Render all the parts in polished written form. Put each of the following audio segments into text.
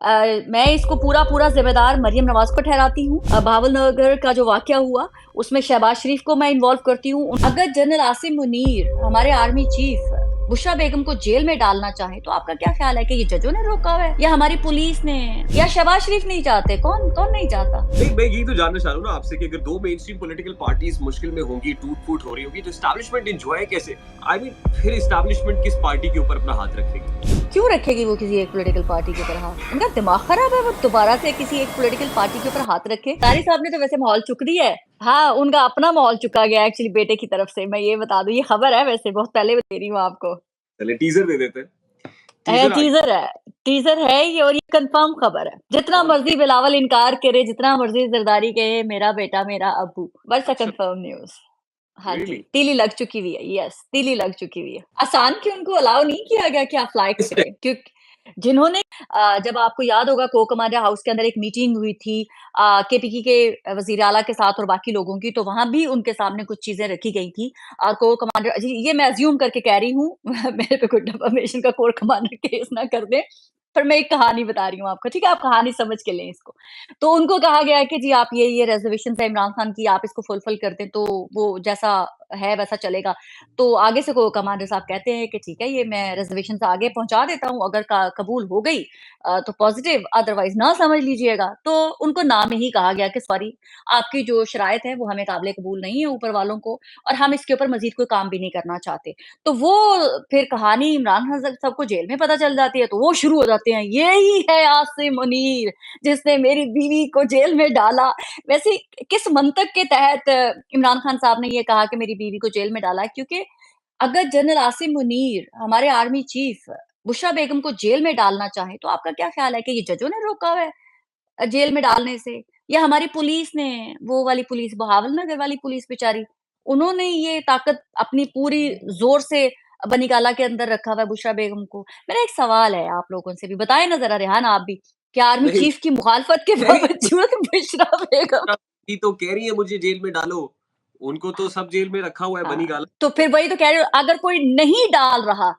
मैं इसको पूरा ज़िम्मेदार मरियम नवाज़ को ठहराती हूँ। भावलनगर का जो वाक़या हुआ, उसमें शहबाज़ शरीफ को मैं इन्वॉल्व करती हूँ। अगर जनरल आसिम मुनीर, हमारे आर्मी चीफ़, बुशरा बेगम को जेल में डालना चाहें, तो आपका क्या ख़्याल है कि ये जजों ने रोका हुआ है या हमारी पुलिस ने या शहबाज़ शरीफ नहीं चाहते? कौन कौन नहीं चाहता? नहीं, मैं यही तो जानना चाह रहा हूँ ना आपसे कि अगर 2 मेनस्ट्रीम पॉलिटिकल पार्टीज़ मुश्किल में होंगी, टूट-फूट हो रही होगी, तो एस्टैब्लिशमेंट एन्जॉय कैसे? आई मीन फिर एस्टैब्लिशमेंट किस पार्टी के ऊपर अपना हाथ रखेगी? क्यों रखेगी वो किसी एक पॉलिटिकल पार्टी के ऊपर हाथ? उनका दिमाग खराब है, वो दोबारा से किसी एक पॉलिटिकल पार्टी के ऊपर हाथ रखे। कारी साहब ने तो वैसे माहौल चुक दिया है। हाँ, उनका अपना माहौल चुका गया है एक्चुअली बेटे की तरफ से, मैं ये बता दूँ। ये खबर है वैसे, बहुत पहले दे रही हूँ आपको। चलिए टीज़र दे देते हैं। टीज़र आ टीज़र है। टीज़र है ये और ये कन्फर्म खबर है। जितना और मर्ज़ी बिलावल इनकार करे, जितना मर्ज़ी ज़रदारी कहे, मेरा बेटा, मेरा अब्बू। बस अ अच्छा, कन्फर्म न्यूज़। हाँ जी, रियली? तीली लग चुकी हुई है, यस, तीली लग चुकी हुई है। आसान कि उनको अलाउ नहीं किया गया कि आप फ्लाई किसने? करें, जिन्होंने जब आपको याद होगा कोक कमांडर हाउस के अंदर एक मीटिंग हुई थी केपीकी के वज़ीर आला के साथ और बाकी लोगों की, तो वहाँ भी उनके सामने कुछ चीज़ें रखी गई थी और कोर कमांडर जी, ये मैं अज़्यूम करके कह रही हूँ मेरे पे कोई डिफेमेशन का कोर कमांडर केस ना कर दें, पर मैं एक कहानी बता रही हूँ आपको, ठीक है? आप कहानी समझ के लें इसको। तो उनको कहा गया है कि जी आप ये रिज़र्वेशंस है इमरान खान की, आप इसको फुलफिल कर दें, तो वो जैसा है वैसा चलेगा। तो आगे से को कमांडर साहब कहते हैं कि ठीक है, ये मैं रिज़र्वेशंस आगे पहुँचा देता हूँ, अगर का कबूल हो गई तो पॉज़िटिव, अदरवाइज़ ना समझ लीजिएगा। तो उनको ना में ही कहा गया कि सॉरी, आपकी जो शराइत है, वो हमें काबिल कबूल नहीं है ऊपर वालों को और हम इसके ऊपर मज़ीद कोई काम भी नहीं करना चाहते। तो वो फिर कहानी इमरान खान साहब को जेल में पता चल जाती है, तो वो शुरू हो जाते हैं, यही है आसिम मुनीर, जिसने मेरी बीवी को जेल में डाला। वैसे किस मंतक के तहत इमरान खान साहब ने ये कहा कि मेरी बीवी को जेल में डाला है? क्योंकि अगर जनरल आसिम मुनीर, हमारे आर्मी चीफ, बुशरा बेगम को जेल में डालना चाहें, तो आपका क्या ख़्याल है कि ये जजों ने रोका हुआ है जेल में डालने से? या हमारी पुलिस ने, वो वाली पुलिस, बहावलनगर वाली पुलिस बेचारी, उन्होंने ये ताकत अपनी पूरी ज़ोर से बनीगाला के अंदर रखा हुआ है बुशरा बेगम को। मेरा एक सवाल है आप लोगों से भी, बताएँ ना ज़रा रेहान आप भी, क्या आर्मी नहीं, चीफ की मुखालफत के नहीं बावजूद बुशरा बेगम ये तो कह रही है मुझे जेल में डालो। उनको तो सब जेल में रखा हुआ है बनी हाँ, गाला। तो फिर वही तो कह रही हूँ, अगर कोई नहीं डाल रहा,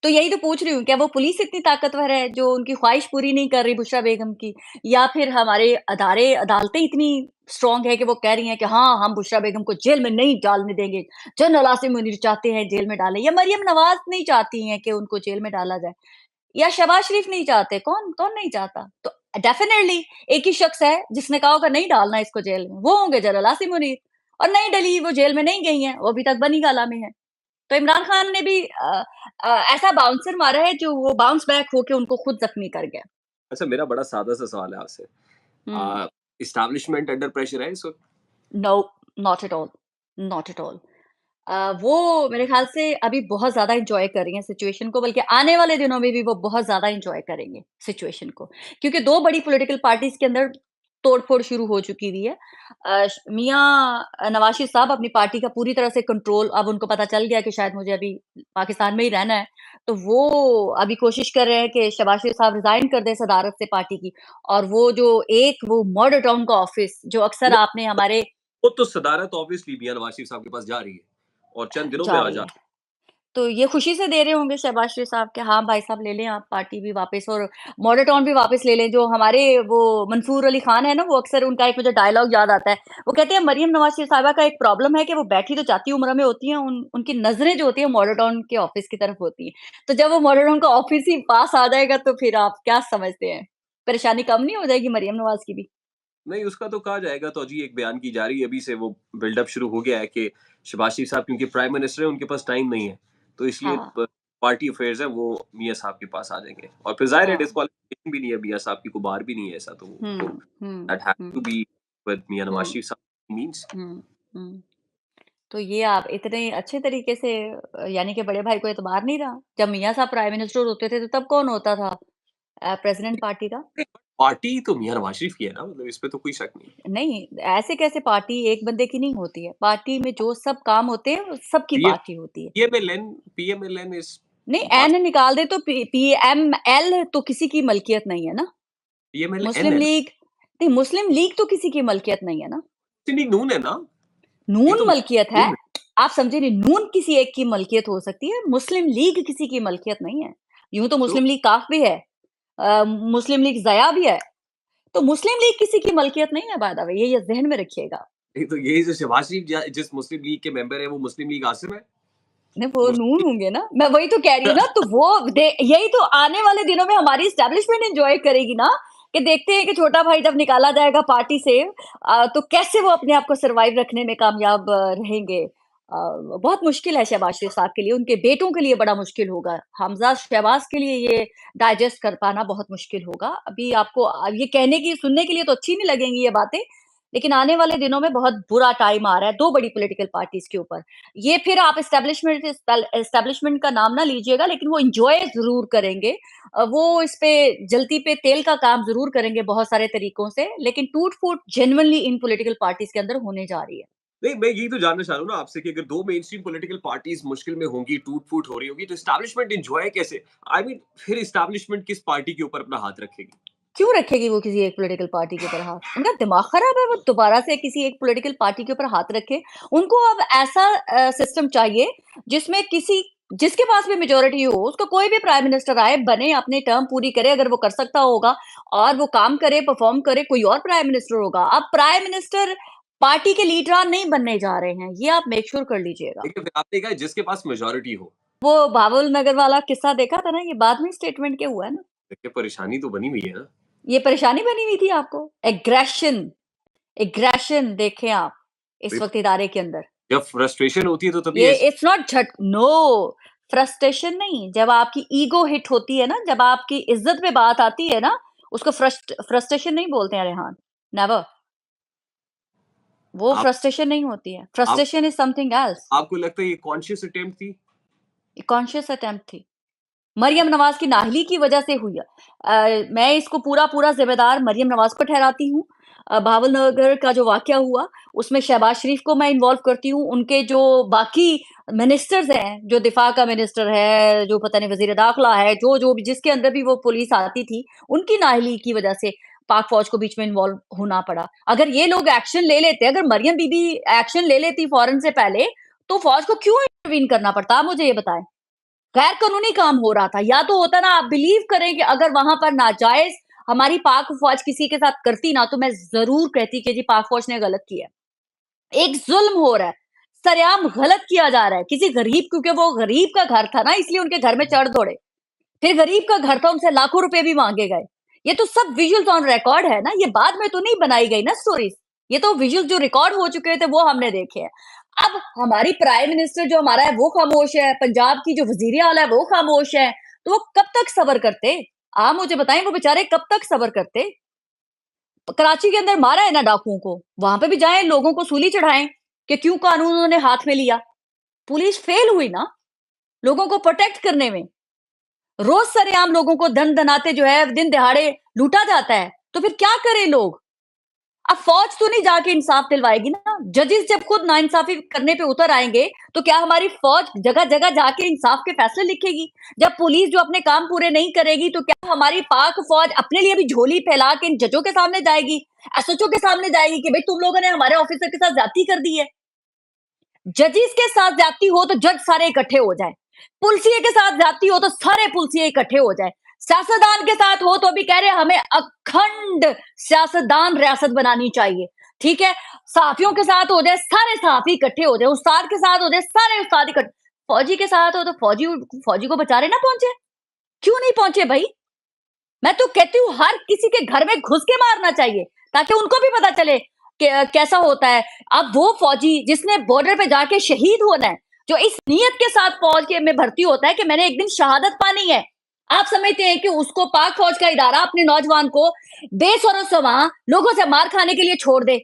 तो यही तो पूछ रही हूँ, क्या वो पुलिस इतनी ताकतवर है जो उनकी ख्वाहिश पूरी नहीं कर रही बुशरा बेगम की? या फिर हमारे अदालतें इतनी स्ट्रॉन्ग है कि वो कह रही हैं कि हाँ, हम बुशरा बेगम को जेल में नहीं डालने देंगे, जनरल आसिम मुनीर चाहते हैं जेल में डालें, या मरियम नवाज़ नहीं चाहती हैं कि उनको जेल में डाला जाए, या शहबाज शरीफ नहीं चाहते, कौन कौन नहीं चाहता? तो डेफिनिटली एक ही शख्स है जिसने कहा होगा नहीं डालना इसको जेल में, वो होंगे जनरल आसिम मुनीर। और नहीं डली, वो जेल में नहीं गई हैं, वो अभी तक बनीगाला में हैं। तो इमरान खान ने भी ऐसा बाउंसर मारा है जो वो बाउंस बैक होके उनको खुद ज़ख्मी कर गया। अच्छा मेरा बड़ा सादा-सा सवाल है आपसे। हुँ। एस्टैब्लिशमेंट अंडर प्रेशर है इस वक़्त? No, not at all, not at all. वो मेरे ख़्याल से अभी बहुत ज़्यादा एन्जॉय कर रही हैं सिचुएशन को, बल्कि आने वाले दिनों में भी वो बहुत ज़्यादा एन्जॉय करेंगे सिचुएशन को। क्योंकि 2 बड़ी पॉलिटिकल पार्टीज़ के अंदर तोड़-फोड़ शुरू हो चुकी हुई है। मियाँ नवाज़ शरीफ साहब अपनी पार्टी का पूरी तरह से कंट्रोल, अब उनको पता चल गया कि शायद मुझे अभी पाकिस्तान में ही रहना है, तो वो अभी कोशिश कर रहे हैं कि शहबाज शरीफ साहब रिज़ाइन कर दें सदारत से पार्टी की। और वो जो एक वो मॉडल टाउन का ऑफ़िस, जो अक्सर नहीं, आपने हमारे वो तो सदारत ऑब्वियसली मियाँ नवाज़ शरीफ साहब के पास जा रही है और चंद दिनों में जा आ रही जा है। तो ये खुशी से दे रहे होंगे शहबाज शरीफ साहब कि हाँ, भाई साहब ले लें आप पार्टी भी वापस और मॉडल टाउन भी वापस ले लें। जो हमारे वो मंसूर अली खान है ना, वो अक्सर उनका एक मुझे डायलॉग याद आता है। वो कहते हैं मरियम नवाज़ शरीफ साहिबा का एक प्रॉब्लम है कि वो बैठी तो जाती उम्र में होती हैं, उनकी नज़रें जो होती हैं मॉडल टाउन के ऑफिस की तरफ होती हैं। तो जब वो मॉडल टाउन का ऑफिस ही पास आ जाएगा तो फिर आप क्या समझते हैं? परेशानी कम नहीं हो जाएगी मरियम नवाज़ की भी? नहीं, उसका तो कहा जाएगा तो जी एक बयान की जा रही है, अभी से वो बिल्डअप शुरू हो गया है कि शहबाज शरीफ साहब क्योंकि प्राइम मिनिस्टर हैं, उनके पास टाइम नहीं है। तो इसलिए हाँ, पार्टी अफेयर्स हैं, वो मियाँ साहब के पास आ जाएँगे और फिर ज़ाहिर है हाँ। डिस्क्वालिफिकेशन भी नहीं है मियाँ साहब की, कोई बार भी नहीं है ऐसा तो वो hmm, hmm, that has to hmm, be with Mian Nawaz हुँ, शरीफ साहब मीन्स हुँ, हुँ। तो ये आप इतने अच्छे तरीके से यानी कि बड़े भाई को एतबार नहीं रहा? जब मियाँ साहब प्राइम मिनिस्टर होते थे, तो तब कौन होता था प्रेज़िडेंट पार्टी का? पार्टी तो मियाँ नवाज़ शरीफ की है ना, मतलब इस पे तो कोई शक नहीं। नहीं, ऐसे कैसे पार्टी एक बंदे की नहीं होती है। पार्टी में जो सब काम होते हैं, वो सबकी पीएम पार्टी होती है। पीएमएलएन इज़ नहीं, पार्ट एन निकाल दे तो पीएमएल तो किसी की मलकियत नहीं है ना। पीएमएलएन मुस्लिम है ना, लीग नहीं, मुस्लिम लीग तो किसी की मलकियत नहीं है ना। मुस्लिम लीग नून है ना, ये नून तो मलकियत है। नून है। आप समझे नहीं, नून किसी एक की मलकियत हो सकती है, मुस्लिम लीग किसी की मलकियत नहीं है। यूँ तो तो मुस्लिम लीग काफ़ भी है। मुस्लिम लीग ज़या भी है। तो मुस्लिम लीग किसी की मलकियत नहीं है बाय द वे, ये ज़हन में रखिएगा। नहीं तो यही जो शहबाज शरीफ जिस मुस्लिम लीग के मेंबर है वो मुस्लिम लीग आसिम है। नहीं, वो नून मुस्लिम होंगे ना, मैं वही तो कह रही हूँ ना, तो वो यही तो आने वाले दिनों में हमारी एस्टेब्लिशमेंट एंजॉय करेगी ना, कि देखते हैं कि छोटा भाई जब निकाला जाएगा पार्टी से तो कैसे वो अपने आप को सरवाइव रखने में कामयाब रहेंगे। बहुत मुश्किल है शहबाज शरीफ साहब के लिए, उनके बेटों के लिए बड़ा मुश्किल होगा। हमज़ा शहबाज के लिए ये डाइजेस्ट कर पाना बहुत मुश्किल होगा। अभी आपको ये कहने की सुनने के लिए तो अच्छी नहीं लगेंगी ये बातें, लेकिन आने वाले दिनों में बहुत बुरा टाइम आ रहा है 2 बड़ी पॉलिटिकल पार्टीज़ के ऊपर। ये फिर आप एस्टेब्लिशमेंट का नाम ना लीजिएगा, लेकिन वो एन्जॉय ज़रूर करेंगे। वो इस पे जल्ती पे तेल का काम ज़रूर करेंगे बहुत सारे तरीकों से, लेकिन टूट-फूट जेन्युइनली इन पॉलिटिकल पार्टीज़ के अंदर होने जा रही है। नहीं, मैं यही तो जानना चाह रहा हूँ ना आपसे कि अगर 2 मेनस्ट्रीम पॉलिटिकल पार्टीज़ मुश्किल में होंगी, टूट-फूट हो रही होगी, तो एस्टैब्लिशमेंट एन्जॉय कैसे? आई मीन फिर एस्टैब्लिशमेंट किस पार्टी के ऊपर अपना हाथ रखेगी? क्यों रखेगी वो किसी एक पॉलिटिकल पार्टी के ऊपर हाथ? उनका दिमाग खराब है, वो दोबारा से किसी एक पॉलिटिकल पार्टी के ऊपर हाथ रखे। उनको अब ऐसा सिस्टम चाहिए जिसमें किसी जिसके पास भी मेजॉरिटी हो, उसका कोई भी प्राइम मिनिस्टर आए, बने, अपनी टर्म पूरी करे, अगर वो कर सकता होगा और वो काम करे, परफॉर्म करे, कोई और प्राइम मिनिस्टर होगा। अब प्राइम मिनिस्टर पार्टी के लीडरान नहीं बनने जा रहे हैं, ये आप मेक श्योर कर लीजिएगा। देखिए, फिर आपने कहा जिसके पास मेजॉरिटी हो। वो बाबुल नगर वाला किस्सा देखा था ना, ये बाद में स्टेटमेंट के हुआ है ना। देखिए, परेशानी तो बनी हुई है ना। ये परेशानी बनी हुई थी आपको? एग्रेशन एग्रेशन देखें आप इस फिर वक़्त इदारे के अंदर। जब फ्रस्ट्रेशन होती है तो तभी ये ऐसी इट्स नॉट झट नो फ्रस्ट्रेशन नहीं, जब आपकी ईगो हिट होती है ना, जब आपकी इज़्ज़त पे बात आती है ना, उसको फ्रस्ट्रेशन नहीं बोलते हैं रेहान, नेवर। वो आप फ्रस्ट्रेशन नहीं होती है। आप फ्रस्ट्रेशन इज़ समथिंग एल्स। आपको लगता है ये कॉन्शियस अटेम्प्ट थी? ये कॉन्शियस अटेम्प्ट थी। मरियम नवाज़ की नाअहली की वजह से हुई है। मैं इसको पूरा-पूरा ज़िम्मेदार मरियम नवाज़ को ठहराती हूँ। भावलनगर का जो वाक़या हुआ, उसमें शहबाज़ शरीफ़ को मैं इन्वॉल्व करती हूँ। उनके जो बाकी मिनिस्टर्स हैं, जो दिफ़ा का मिनिस्टर है, जो पता नहीं वज़ीर दाखिला है, जो भी जिसके अंदर भी वो पुलिस आती थी, उनकी नाअहली की वजह से पाक फ़ौज को बीच में इन्वॉल्व होना पड़ा। अगर ये लोग एक्शन ले लेते, अगर मरियम बीबी एक्शन ले लेती फ़ौरन से पहले, तो फ़ौज को क्यों इंटरवीन करना पड़ता? आप मुझे ये बताएँ। गैर कानूनी काम हो रहा था, या तो होता ना, आप बिलीव करें कि अगर वहां पर नाजायज हमारी पाक फौज किसी के साथ करती ना, तो मैं जरूर कहती कि जी पाक फौज ने गलत किया है। एक जुल्म हो रहा है, सरेआम गलत किया जा रहा है किसी गरीब, क्योंकि वो गरीब का घर था ना, इसलिए उनके घर में चढ़ दौड़े। फिर गरीब का घर था, उनसे लाखों रुपए भी मांगे गए। ये तो सब विजुअल्स ऑन रिकॉर्ड है ना, ये बाद में तो नहीं बनाई गई ना स्टोरीज। ये तो विजुअल जो रिकॉर्ड हो चुके थे वो हमने देखे हैं। अब हमारी प्राइम मिनिस्टर जो हमारा है वो खामोश है, पंजाब की जो वजीर आला है वो खामोश है, तो वो कब तक सबर करते? आप मुझे बताएं, वो बेचारे कब तक सबर करते? कराची के अंदर मारा है ना डाकुओं को, वहां पे भी जाएं, लोगों को सूली चढ़ाएं कि क्यों कानून उन्होंने हाथ में लिया। पुलिस फेल हुई ना लोगों को प्रोटेक्ट करने में। रोज सरेआम लोगों को धन धनाते जो है दिन दहाड़े लूटा जाता है, तो फिर क्या करें लोग? अब फौज तो नहीं जाके इंसाफ दिलवाएगी ना। जजेस जब खुद नाइंसाफी करने पे उतर आएंगे, तो क्या हमारी फौज जगह जगह जाके इंसाफ के फैसले लिखेगी? जब पुलिस जो अपने काम पूरे नहीं करेगी, तो क्या हमारी पाक फौज अपने लिए भी झोली फैला के इन जजों के सामने जाएगी, एसएचओ के सामने जाएगी कि भाई तुम लोगों ने हमारे ऑफिसर के साथ ज्यादती कर दी है? जजेस के साथ ज्यादती हो तो जज सारे इकट्ठे हो जाए, पुलिसिये के साथ ज्यादती हो तो सारे पुलिसिये इकट्ठे हो जाए, सियासतदान के साथ हो तो भी कह रहे हैं हमें अखंड सियासतदान रियासत बनानी चाहिए। ठीक है, सहाफियों के साथ हो जाए, सारे सहाफी इकट्ठे हो जाए, उस्ताद के साथ हो जाए, सारे उस्ताद इकट्ठे। फौजी के साथ हो तो फौजी फौजी को बेचारे ना पहुंचे। क्यों नहीं पहुंचे भाई? मैं तो कहती हूँ हर किसी के घर में घुस के मारना चाहिए, ताकि उनको भी पता चले कि कैसा होता है। अब वो फौजी जिसने बॉर्डर पे जाके शहीद होना है, जो इस नियत के साथ फौज के में भर्ती होता है कि मैंने एक दिन शहादत पानी है, आप समझते हैं कि उसको पाक फौज का इदारा अपने नौजवान को बेसरो सवा लोगों से मार खाने के लिए छोड़ दे,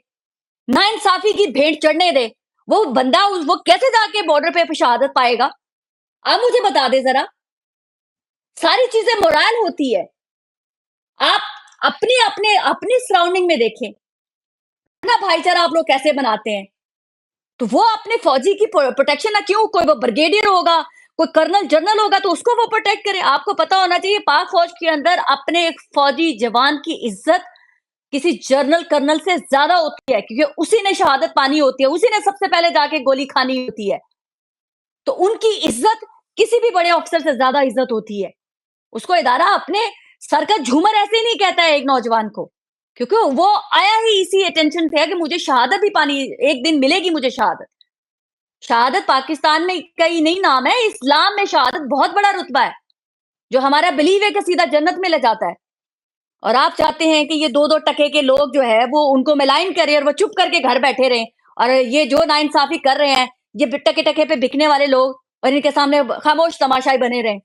नाइंसाफी की भेंट चढ़ने दे? वो बंदा वो कैसे जाके बॉर्डर पे शहादत पाएगा? आप मुझे बता दे जरा। सारी चीजें मोरल होती है। आप अपने अपने अपनी सराउंडिंग में देखें ना, भाईचारा आप लोग कैसे बनाते हैं। तो वो अपने फौजी की प्रोटेक्शन ना, क्यों? कोई वो ब्रिगेडियर होगा, कोई कर्नल जनरल होगा, तो उसको वो प्रोटेक्ट करे। आपको पता होना चाहिए पाक फौज के अंदर अपने एक फौजी जवान की इज्जत किसी जनरल कर्नल से ज्यादा होती है, क्योंकि उसी ने शहादत पानी होती है, उसी ने सबसे पहले जाके गोली खानी होती है। तो उनकी इज्जत किसी भी बड़े ऑफिसर से ज्यादा इज्जत होती है। उसको इदारा अपने सर का झूमर ऐसे ही नहीं कहता है एक नौजवान को, क्योंकि वो आया ही इसी अटेंशन से है कि मुझे शहादत भी पानी एक दिन मिलेगी मुझे शहादत। शहादत पाकिस्तान में का ही नहीं नाम है, इस्लाम में शहादत बहुत बड़ा रुतबा है, जो हमारा बिलीव है कि सीधा जन्नत में ले जाता है। और आप चाहते हैं कि ये 2-2 टके के लोग जो है वो उनको मेलाइन करें और वो चुप करके घर बैठे रहें और ये जो नाइंसाफ़ी कर रहे हैं, ये टके-टके पे बिकने वाले लोग और इनके सामने खामोश तमाशाई बने रहें।